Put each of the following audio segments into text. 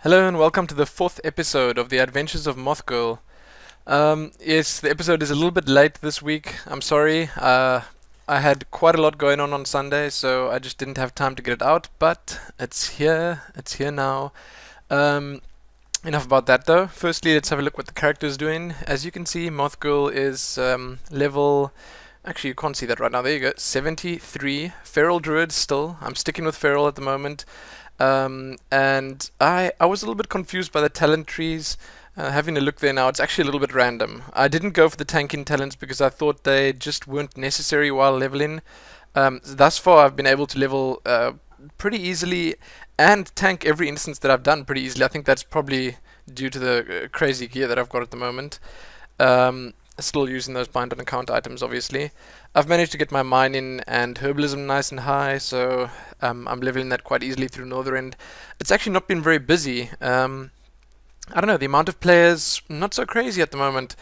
Hello and welcome to the fourth episode of the Adventures of Mothgirl. Yes, the episode is a little bit late this week. I'm sorry. I had quite a lot going on Sunday, so I just didn't have time to get it out. But it's here. It's here now. Um, Enough about that though. Firstly, let's have a look what the character is doing. As you can see, Mothgirl is level. Actually, you can't see that right now. There you go. 73. Feral druid still. I'm sticking with feral at the moment. And I was a little bit confused by the talent trees. Having a look there now, it's actually a little bit random. I didn't go for the tanking talents because I thought they just weren't necessary while leveling. Thus far, I've been able to level pretty easily and tank every instance that I've done pretty easily. I think that's probably due to the crazy gear that I've got at the moment. Still using those bind on account items, obviously. I've managed to get my mining and herbalism nice and high, so I'm leveling that quite easily through Northern. It's actually not been very busy. I don't know, the amount of players, not so crazy at the moment.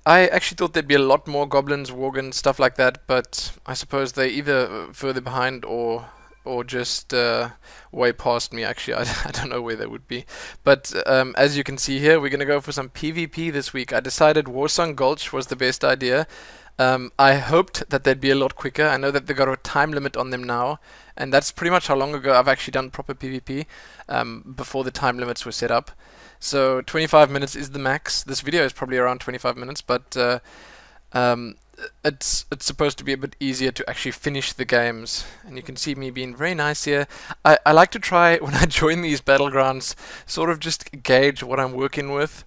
I actually thought there'd be a lot more goblins, worgens, stuff like that, but I suppose they're either further behind or just way past me. Actually, I don't know where they would be. But as you can see here, we're going to go for some PvP this week. I decided Warsong Gulch was the best idea. I hoped that they'd be a lot quicker. I know that they've got a time limit on them now, and that's pretty much how long ago I've actually done proper PvP, before the time limits were set up. So 25 minutes is the max. This video is probably around 25 minutes, but um, it's supposed to be a bit easier to actually finish the games. And you can see me being very nice here. I like to try, when I join these battlegrounds, sort of just gauge what I'm working with.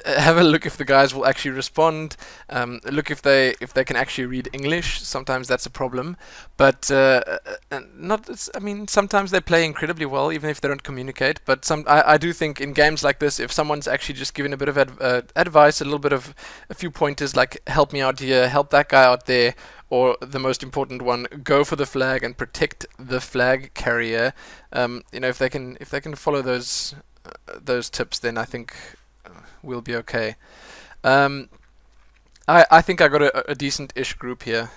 Have a look if the guys will actually respond. Look if they can actually read English. Sometimes that's a problem, but not. I mean, sometimes they play incredibly well, even if they don't communicate. But I do think in games like this, if someone's actually just giving a bit of advice, a little bit of a few pointers, like help me out here, help that guy out there, or the most important one, go for the flag and protect the flag carrier. If they can follow those tips, then I think we'll be okay. I think I got a decent-ish group here.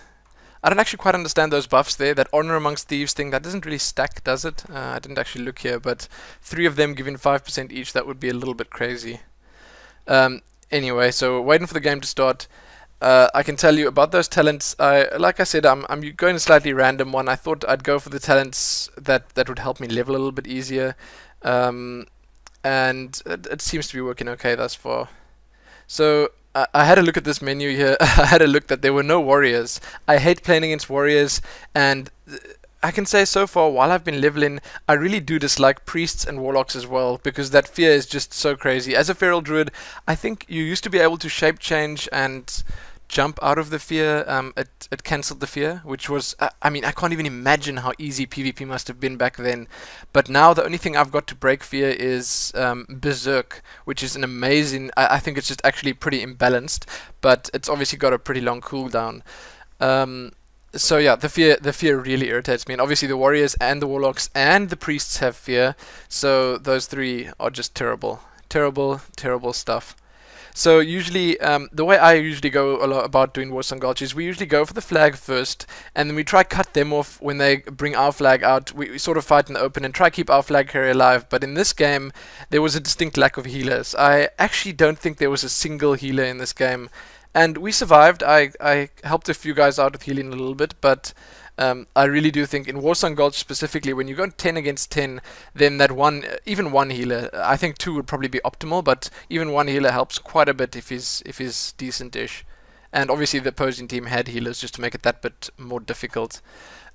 I don't actually quite understand those buffs there. That honor amongst thieves thing, that doesn't really stack, does it? I didn't actually look here, but 3 of them giving 5% each, that would be a little bit crazy. Anyway, so waiting for the game to start. I can tell you about those talents. Like I said, I'm going a slightly random one. I thought I'd go for the talents that would help me level a little bit easier. And it seems to be working okay thus far. So I had a look at this menu here. I had a look that there were no warriors. I hate playing against warriors, and I can say so far, while I've been leveling, I really do dislike priests and warlocks as well, because that fear is just so crazy. As a feral druid, I think you used to be able to shape change and jump out of the fear. It cancelled the fear, which was, I mean, I can't even imagine how easy PvP must have been back then. But now the only thing I've got to break fear is Berserk, which is an amazing, I think it's just actually pretty imbalanced, but it's obviously got a pretty long cooldown. So yeah, the fear really irritates me, and obviously the warriors and the warlocks and the priests have fear, so those three are just terrible, terrible stuff. So usually, the way I usually go about doing Warsong Gulch is we usually go for the flag first, and then we try cut them off when they bring our flag out. We sort of fight in the open and try keep our flag carrier alive. But in this game, there was a distinct lack of healers. I actually don't think there was a single healer in this game, and we survived. I helped a few guys out with healing a little bit, but I really do think in Warsong Gulch specifically, when you go 10 against 10, then that even one healer, I think 2 would probably be optimal, but even one healer helps quite a bit if he's decent-ish. And obviously the opposing team had healers just to make it that bit more difficult.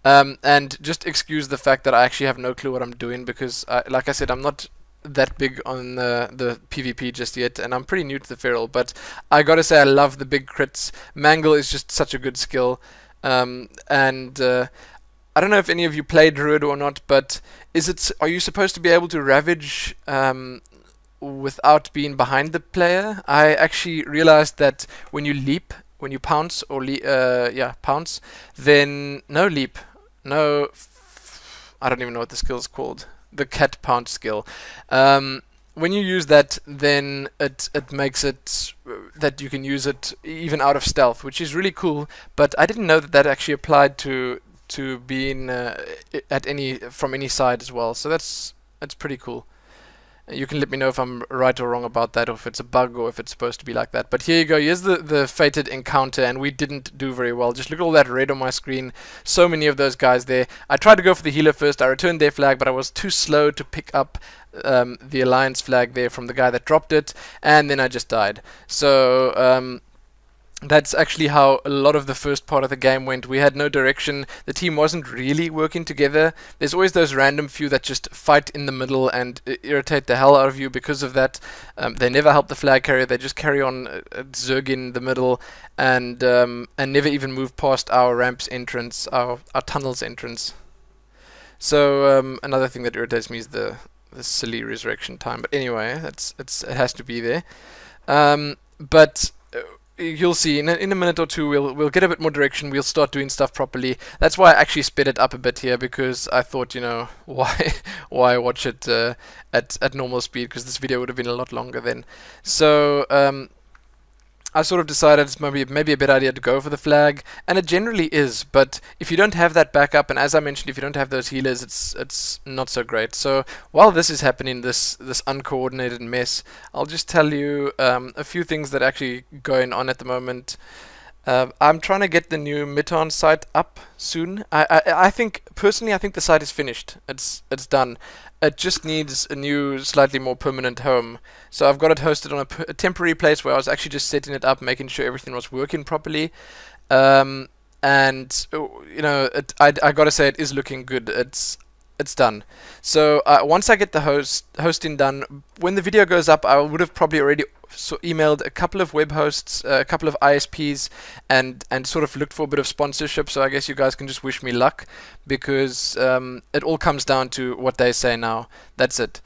And just excuse the fact that I actually have no clue what I'm doing, because like I said, I'm not that big on the PvP just yet, and I'm pretty new to the feral, but I gotta say I love the big crits. Mangle is just such a good skill. I don't know if any of you play Druid or not, but are you supposed to be able to ravage without being behind the player? I actually realized that when you leap, when you pounce or pounce, then no leap, no. I don't even know what the skill is called. The cat pounce skill. When you use that, then it makes it that you can use it even out of stealth, which is really cool. But I didn't know that actually applied to being from any side as well. So that's pretty cool. You can let me know if I'm right or wrong about that, or if it's a bug, or if it's supposed to be like that. But here you go. Here's the fated encounter, and we didn't do very well. Just look at all that red on my screen. So many of those guys there. I tried to go for the healer first. I returned their flag, but I was too slow to pick up the alliance flag there from the guy that dropped it, and then I just died. So that's actually how a lot of the first part of the game went. We had no direction. The team wasn't really working together. There's always those random few that just fight in the middle and irritate the hell out of you because of that. They never help the flag carrier. They just carry on zerg in the middle and never even move past our ramp's entrance, our tunnel's entrance. So another thing that irritates me is the silly resurrection time. But anyway, it has to be there. But you'll see in a minute or two we'll get a bit more direction. We'll start doing stuff properly. That's why I actually sped it up a bit here, because I thought, why watch it at normal speed, because this video would have been a lot longer then. So I sort of decided it's maybe a better idea to go for the flag, and it generally is. But if you don't have that backup, and as I mentioned, if you don't have those healers, it's not so great. So while this is happening, this uncoordinated mess, I'll just tell you a few things that are actually going on at the moment. I'm trying to get the new Miton site up soon. I think personally, I think the site is finished. It's done. It just needs a new, slightly more permanent home. So I've got it hosted on a temporary place where I was actually just setting it up, making sure everything was working properly. And I gotta say, it is looking good. It's done. So once I get the hosting done, when the video goes up, I would have probably already emailed a couple of web hosts, a couple of ISPs, and sort of looked for a bit of sponsorship. So I guess you guys can just wish me luck, because it all comes down to what they say now. That's it.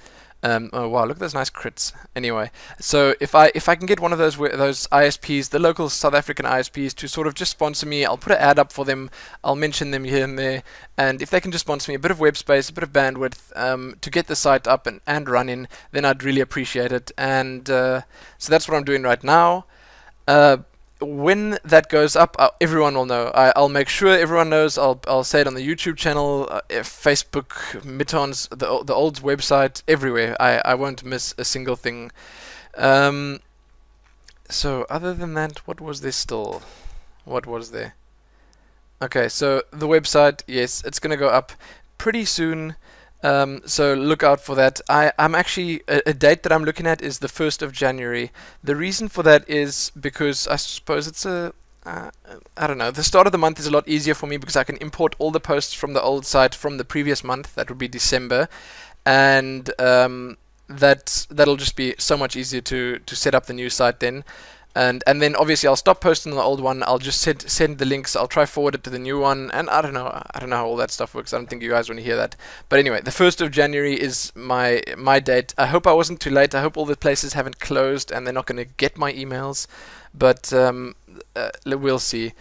Oh wow, look at those nice crits. Anyway, so if I can get one of those ISPs, the local South African ISPs, to sort of just sponsor me, I'll put an ad up for them. I'll mention them here and there, and if they can just sponsor me a bit of web space, a bit of bandwidth to get the site up and running, then I'd really appreciate it. And so that's what I'm doing right now. When that goes up, everyone will know. I'll make sure everyone knows. I'll say it on the YouTube channel, Facebook, Mitons, the old website, everywhere. I won't miss a single thing. So other than that, what was there still? What was there? Okay, so the website, yes, it's going to go up pretty soon. So look out for that. I'm actually, a date that I'm looking at is the 1st of January. The reason for that is because I suppose it's I don't know, the start of the month is a lot easier for me because I can import all the posts from the old site from the previous month. That would be December. And that'll just be so much easier to set up the new site then. And then obviously I'll stop posting on the old one. I'll just send the links. I'll try forward it to the new one. And I don't know how all that stuff works. I don't think you guys want to hear that. But anyway, the 1st of January is my date. I hope I wasn't too late. I hope all the places haven't closed and they're not going to get my emails. But we'll see.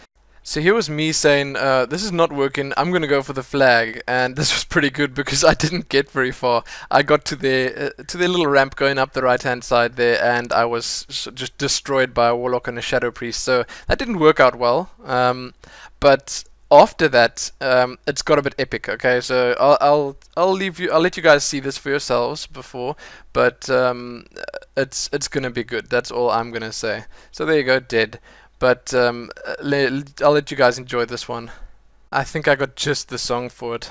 So here was me saying, this is not working, I'm going to go for the flag. And this was pretty good because I didn't get very far. I got to their little ramp going up the right-hand side there, and I was just destroyed by a warlock and a shadow priest. So that didn't work out well. But after that, it's got a bit epic. Okay, so I'll let you guys see this for yourselves before. But it's going to be good. That's all I'm going to say. So there you go, dead. But I'll let you guys enjoy this one. I think I got just the song for it.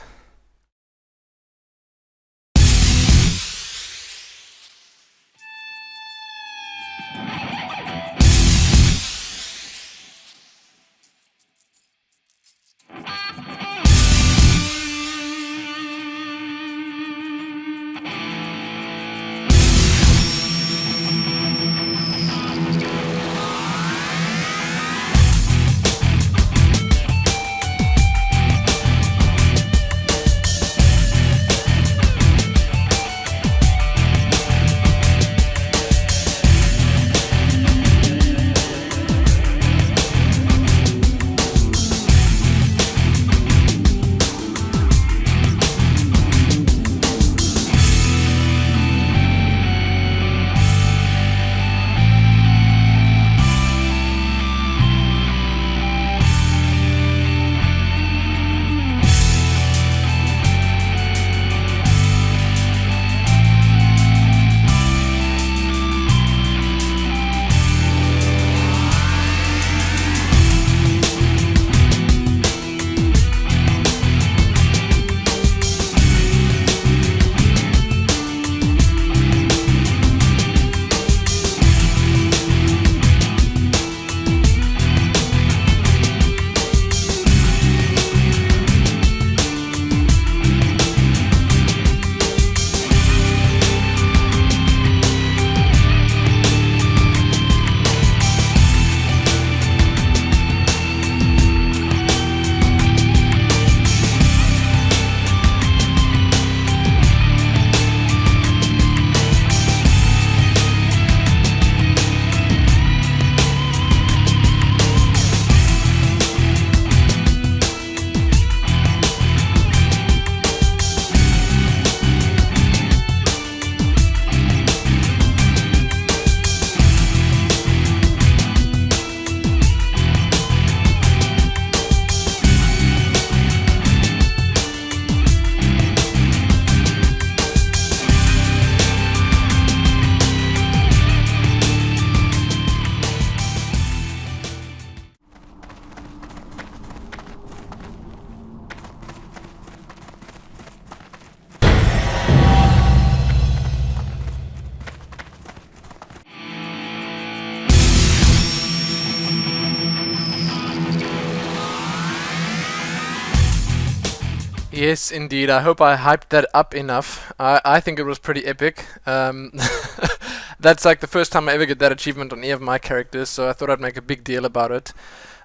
Yes, indeed. I hope I hyped that up enough. I think it was pretty epic. That's like the first time I ever get that achievement on any of my characters, so I thought I'd make a big deal about it.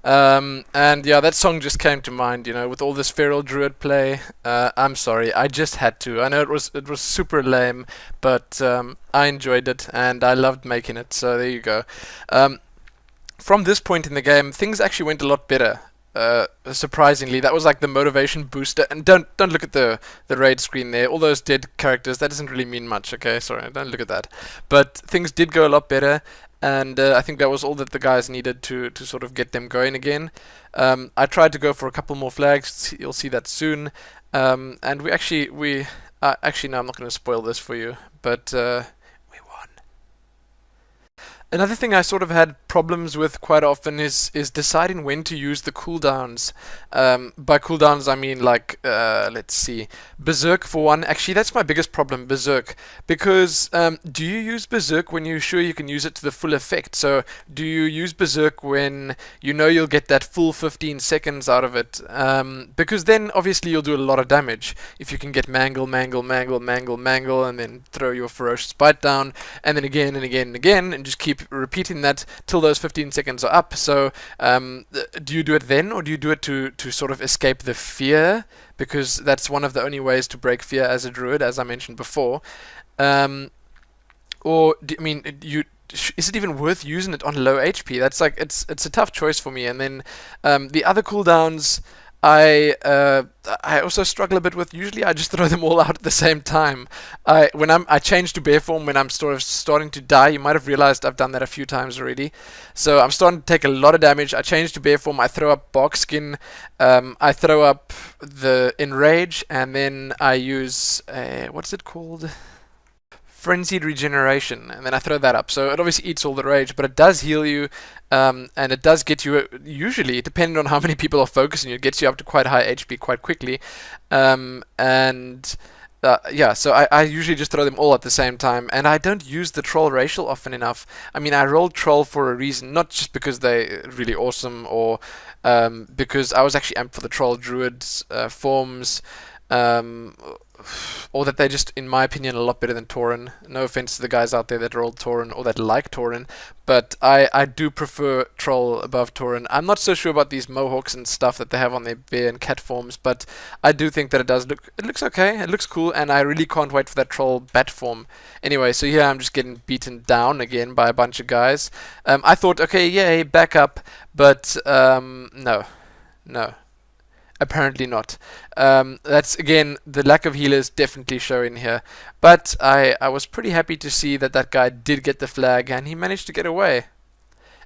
And yeah, that song just came to mind, with all this feral druid play. I'm sorry, I just had to. I know it was super lame, but I enjoyed it and I loved making it. So there you go. Um, from this point in the game, things actually went a lot better. Surprisingly, that was like the motivation booster. And don't look at the raid screen there. All those dead characters. That doesn't really mean much. Okay, sorry, don't look at that. But things did go a lot better, and I think that was all that the guys needed to sort of get them going again. I tried to go for a couple more flags. You'll see that soon. And we actually no, I'm not going to spoil this for you, but we won. Another thing I sort of had problems with quite often is deciding when to use the cooldowns. By cooldowns, I mean like, let's see, Berserk for one. Actually, that's my biggest problem, Berserk. Because do you use Berserk when you're sure you can use it to the full effect? So do you use Berserk when you know you'll get that full 15 seconds out of it? Because then obviously you'll do a lot of damage. If you can get mangle, mangle, mangle, mangle, mangle, and then throw your ferocious bite down, and then again and again and again, and just keep repeating that till those 15 seconds are up. So do you do it then, or do you do it to sort of escape the fear? Because that's one of the only ways to break fear as a druid, as I mentioned before. Or I mean, is it even worth using it on low HP? That's like it's a tough choice for me. And then the other cooldowns, I also struggle a bit with. Usually, I just throw them all out at the same time. I change to bear form when I'm sort of starting to die. You might have realized I've done that a few times already. So I'm starting to take a lot of damage. I change to bear form. I throw up bark skin. I throw up the enrage, and then I use what's it called? Frenzied regeneration, and then I throw that up. So it obviously eats all the rage, but it does heal you, and it does get you, usually, depending on how many people are focusing you, it gets you up to quite high HP quite quickly. And yeah, so I usually just throw them all at the same time, and I don't use the troll racial often enough. I mean, I rolled troll for a reason, not just because they're really awesome, or because I was actually amped for the troll druids forms. Um, or that they're just, in my opinion, a lot better than Tauren. No offense to the guys out there that roll Tauren or that like Tauren, but I do prefer Troll above Tauren. I'm not so sure about these mohawks and stuff that they have on their bear and cat forms, but I do think that it looks okay, it looks cool, and I really can't wait for that Troll bat form. Anyway, so here I'm just getting beaten down again by a bunch of guys. I thought, okay, yay, back up, but no. Apparently not. That's, again, the lack of healers definitely showing here. But I was pretty happy to see that guy did get the flag, and he managed to get away.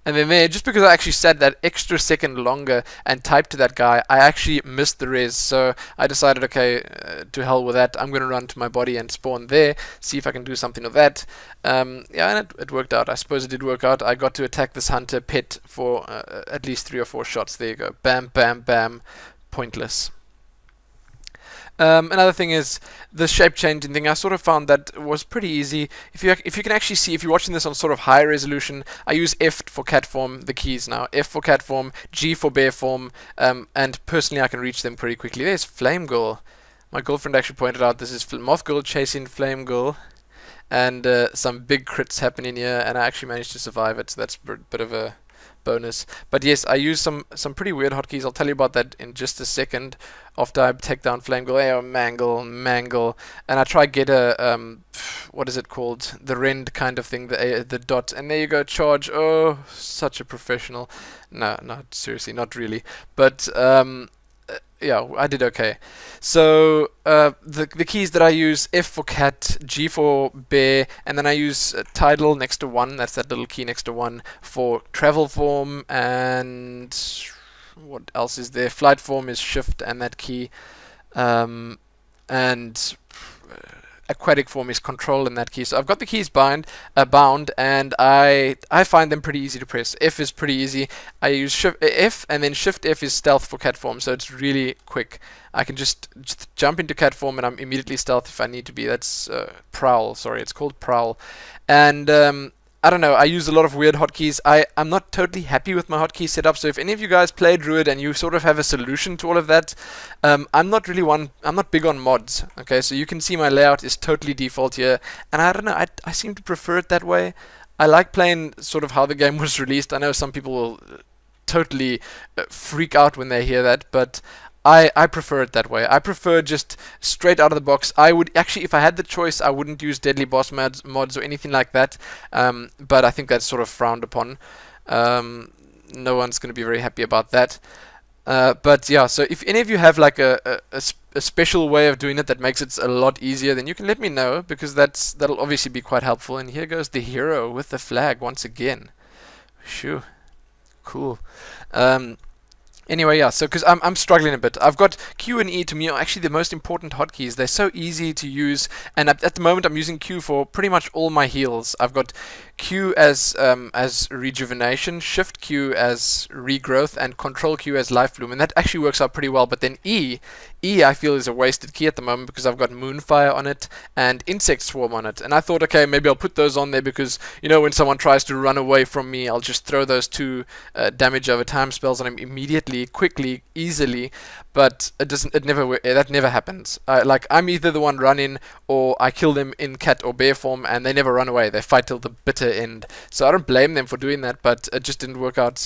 And then there, just because I actually sat that extra second longer and typed to that guy, I actually missed the res. So I decided, okay, to hell with that. I'm going to run to my body and spawn there, see if I can do something with that. Yeah, and it worked out. I suppose it did work out. I got to attack this hunter pet for at least 3 or 4 shots. There you go. Bam, bam, bam. Pointless. Another thing is the shape changing thing. I sort of found that was pretty easy. If you can actually see, if you're watching this on sort of high resolution, I use F for cat form, the keys now. F for cat form, G for bear form, and personally I can reach them pretty quickly. There's Flame Girl. My girlfriend actually pointed out this is Mothgirl chasing Flame Girl, and some big crits happening here, and I actually managed to survive it, so that's a bit of a bonus. But yes, I use some pretty weird hotkeys. I'll tell you about that in just a second after I take down Flame Girl. Oh, mangle, and I try get a what is it called, the rend kind of thing, the dot, and there you go, charge. Oh, such a professional. No, seriously, not really, but yeah, I did okay. So the keys that I use: F for cat, G for bear, and then I use tidal next to 1. That's that little key next to 1 for travel form. And what else is there? Flight form is shift and that key. And aquatic form is control in that key. So I've got the keys bound, and I find them pretty easy to press. F is pretty easy. I use shift F, and then shift F is stealth for cat form, so it's really quick. I can just jump into cat form and I'm immediately stealth if I need to be. That's prowl. Sorry, it's called prowl. And I don't know, I use a lot of weird hotkeys. I'm not totally happy with my hotkey setup, so if any of you guys play Druid and you sort of have a solution to all of that, I'm not big on mods, okay, so you can see my layout is totally default here, and I don't know, I seem to prefer it that way. I like playing sort of how the game was released. I know some people will totally freak out when they hear that, but I prefer it that way. I prefer just straight out of the box. I would actually, if I had the choice, I wouldn't use deadly boss mods or anything like that. But I think that's sort of frowned upon. No one's going to be very happy about that. But yeah, so if any of you have like a special way of doing it that makes it a lot easier, then you can let me know, because that'll obviously be quite helpful. And here goes the hero with the flag once again. Shoo, cool. Anyway, yeah, so because I'm struggling a bit. I've got Q and E, to me, are actually the most important hotkeys. They're so easy to use, and at the moment I'm using Q for pretty much all my heals. I've got Q as rejuvenation, Shift Q as regrowth, and Control Q as life bloom, and that actually works out pretty well. But then E I feel is a wasted key at the moment, because I've got Moonfire on it and Insect Swarm on it, and I thought, okay, maybe I'll put those on there because, you know, when someone tries to run away from me, I'll just throw those two damage over time spells on him immediately, quickly, easily. But that never happens. Like, I'm either the one running, or I kill them in cat or bear form, and they never run away. They fight till the bitter end. So I don't blame them for doing that, but it just didn't work out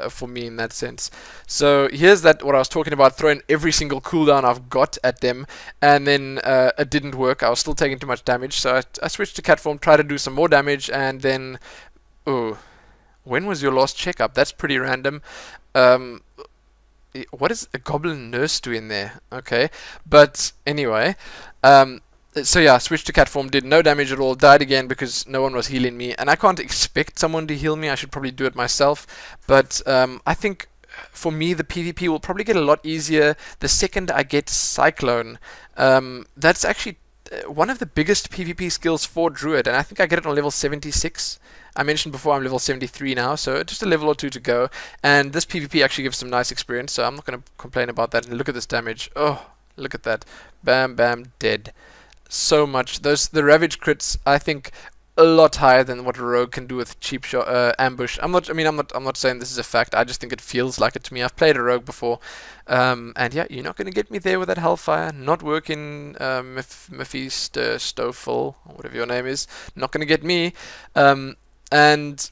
for me in that sense. So here's what I was talking about, throwing every single cooldown I've got at them, and then it didn't work. I was still taking too much damage, so I switched to cat form, tried to do some more damage, and then, oh, when was your last checkup? That's pretty random. What is a goblin nurse doing there? Okay, but anyway, so yeah, switched to cat form, did no damage at all, died again because no one was healing me, and I can't expect someone to heal me. I should probably do it myself, but I think for me the PvP will probably get a lot easier the second I get Cyclone. That's actually one of the biggest PvP skills for Druid, and I think I get it on level 76. I mentioned before I'm level 73 now, so just a level or two to go, and this PvP actually gives some nice experience, so I'm not going to complain about that. And look at this damage. Oh, look at that. Bam, bam, dead. So much. The Ravage crits, I think, a lot higher than what a rogue can do with cheap shot, ambush. I'm not saying this is a fact. I just think it feels like it to me. I've played a rogue before, and yeah, you're not going to get me there with that Hellfire. Not working, Mephistopheles, or whatever your name is. Not going to get me. And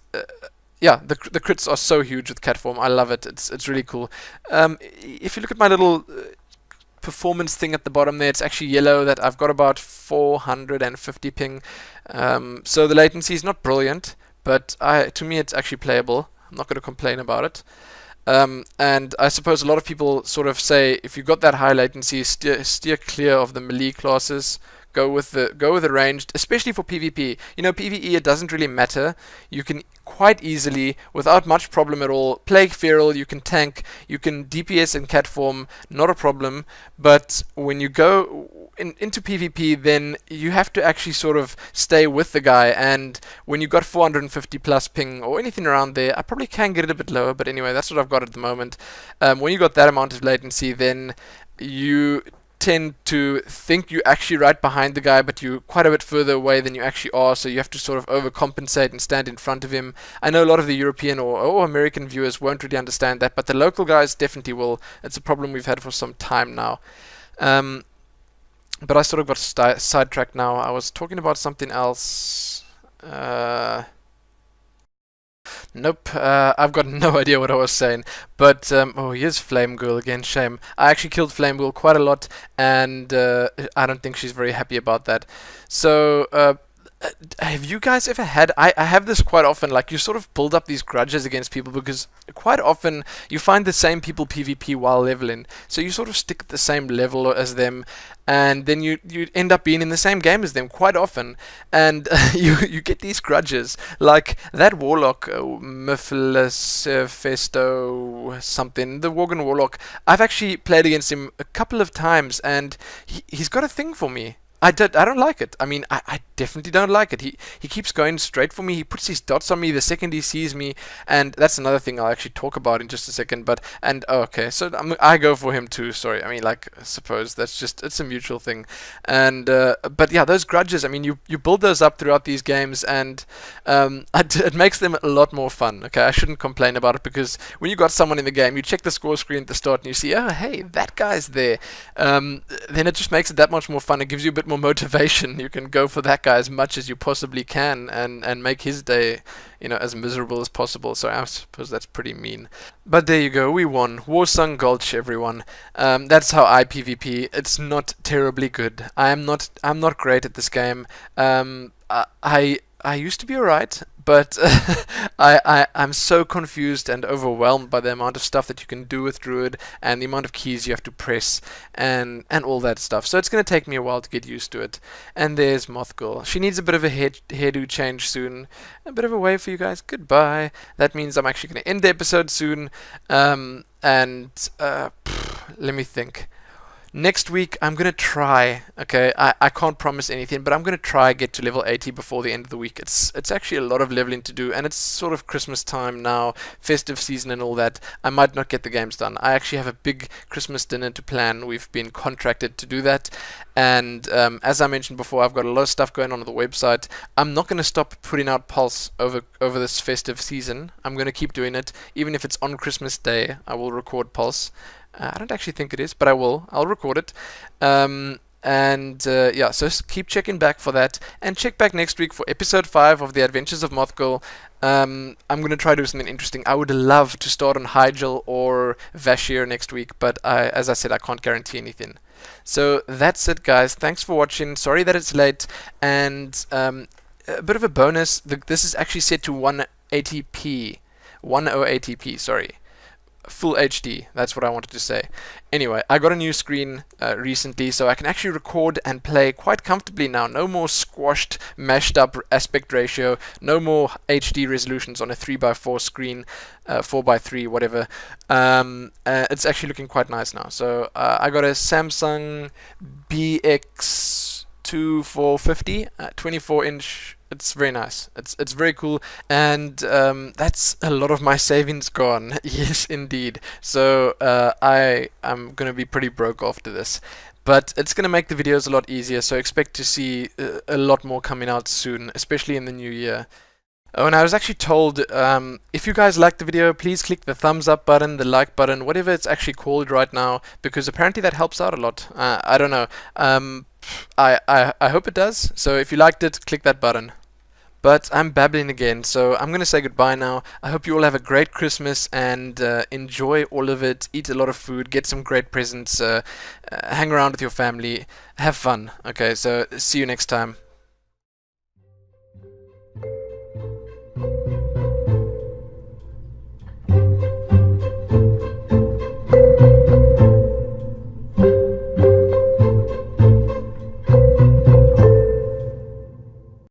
yeah, the crits are so huge with cat form. I love it. It's really cool. If you look at my little performance thing at the bottom there, it's actually yellow that I've got about 450 ping. So the latency is not brilliant, but to me it's actually playable. I'm not going to complain about it. And I suppose a lot of people sort of say, if you've got that high latency, steer clear of the melee classes. Go with the ranged, especially for PvP. You know, PvE, it doesn't really matter. You can quite easily, without much problem at all, play Feral, you can tank, you can DPS in cat form, not a problem. But when you go into PvP, then you have to actually sort of stay with the guy. And when you got 450 plus ping or anything around there, I probably can get it a bit lower, but anyway, that's what I've got at the moment. When you got that amount of latency, then you tend to think you're actually right behind the guy, but you're quite a bit further away than you actually are, so you have to sort of overcompensate and stand in front of him. I know a lot of the European or American viewers won't really understand that, but the local guys definitely will. It's a problem we've had for some time now. But I sort of got sidetracked now. I was talking about something else. Nope, I've got no idea what I was saying. But, oh, here's Flame Girl again, shame. I actually killed Flame Girl quite a lot, and I don't think she's very happy about that. So, have you guys ever had, I have this quite often, like you sort of build up these grudges against people because quite often you find the same people PvP while leveling. So you sort of stick at the same level as them, and then you end up being in the same game as them quite often, and you get these grudges. Like that Warlock, Mephisto something, the Worgen Warlock, I've actually played against him a couple of times, and he's got a thing for me. I don't like it. I mean, I definitely don't like it. He keeps going straight for me. He puts his dots on me the second he sees me, and that's another thing I'll actually talk about in just a second. But and oh, okay, so I go for him too. Sorry, I mean, like, I suppose that's just it's a mutual thing. And but yeah, those grudges. I mean, you build those up throughout these games, and it makes them a lot more fun. Okay, I shouldn't complain about it, because when you got someone in the game, you check the score screen at the start and you see, oh hey, that guy's there. Then it just makes it that much more fun. It gives you a bit more motivation. You can go for that guy as much as you possibly can, and make his day, as miserable as possible. So I suppose that's pretty mean. But there you go, we won. Warsong Gulch, everyone. That's how I PvP. It's not terribly good. I'm not great at this game. I used to be alright, but I'm so confused and overwhelmed by the amount of stuff that you can do with Druid, and the amount of keys you have to press, and all that stuff. So it's going to take me a while to get used to it. And there's Mothgirl. She needs a bit of a hairdo change soon. A bit of a wave for you guys. Goodbye. That means I'm actually going to end the episode soon. Let me think. Next week, I'm going to try, okay, I can't promise anything, but I'm going to try get to level 80 before the end of the week. It's actually a lot of leveling to do, and it's sort of Christmas time now, festive season and all that. I might not get the games done. I actually have a big Christmas dinner to plan. We've been contracted to do that, and as I mentioned before, I've got a lot of stuff going on the website. I'm not going to stop putting out Pulse over this festive season. I'm going to keep doing it. Even if it's on Christmas Day, I will record Pulse. I don't actually think it is, but I will. I'll record it. Yeah, so keep checking back for that. And check back next week for episode 5 of The Adventures of Mothgirl. I'm going to try to do something interesting. I would love to start on Hyjal or Vashir next week, but as I said, I can't guarantee anything. So that's it, guys. Thanks for watching. Sorry that it's late. And a bit of a bonus. This is actually set to 1080p. 1080p, sorry. Full HD, that's what I wanted to say. Anyway, I got a new screen recently, so I can actually record and play quite comfortably now. No more squashed, mashed up aspect ratio, no more HD resolutions on a 3x4 screen, 4x3, whatever. It's actually looking quite nice now. So I got a Samsung BX2450, 24-inch. It's very nice. It's very cool, and that's a lot of my savings gone. Yes, indeed. So I'm gonna be pretty broke after this, but it's gonna make the videos a lot easier. So expect to see a lot more coming out soon, especially in the new year. Oh, and I was actually told, if you guys liked the video, please click the thumbs up button, the like button, whatever it's actually called right now, because apparently that helps out a lot. I don't know. I hope it does. So if you liked it, click that button. But I'm babbling again, so I'm going to say goodbye now. I hope you all have a great Christmas and enjoy all of it. Eat a lot of food, get some great presents, hang around with your family, have fun. Okay, so see you next time.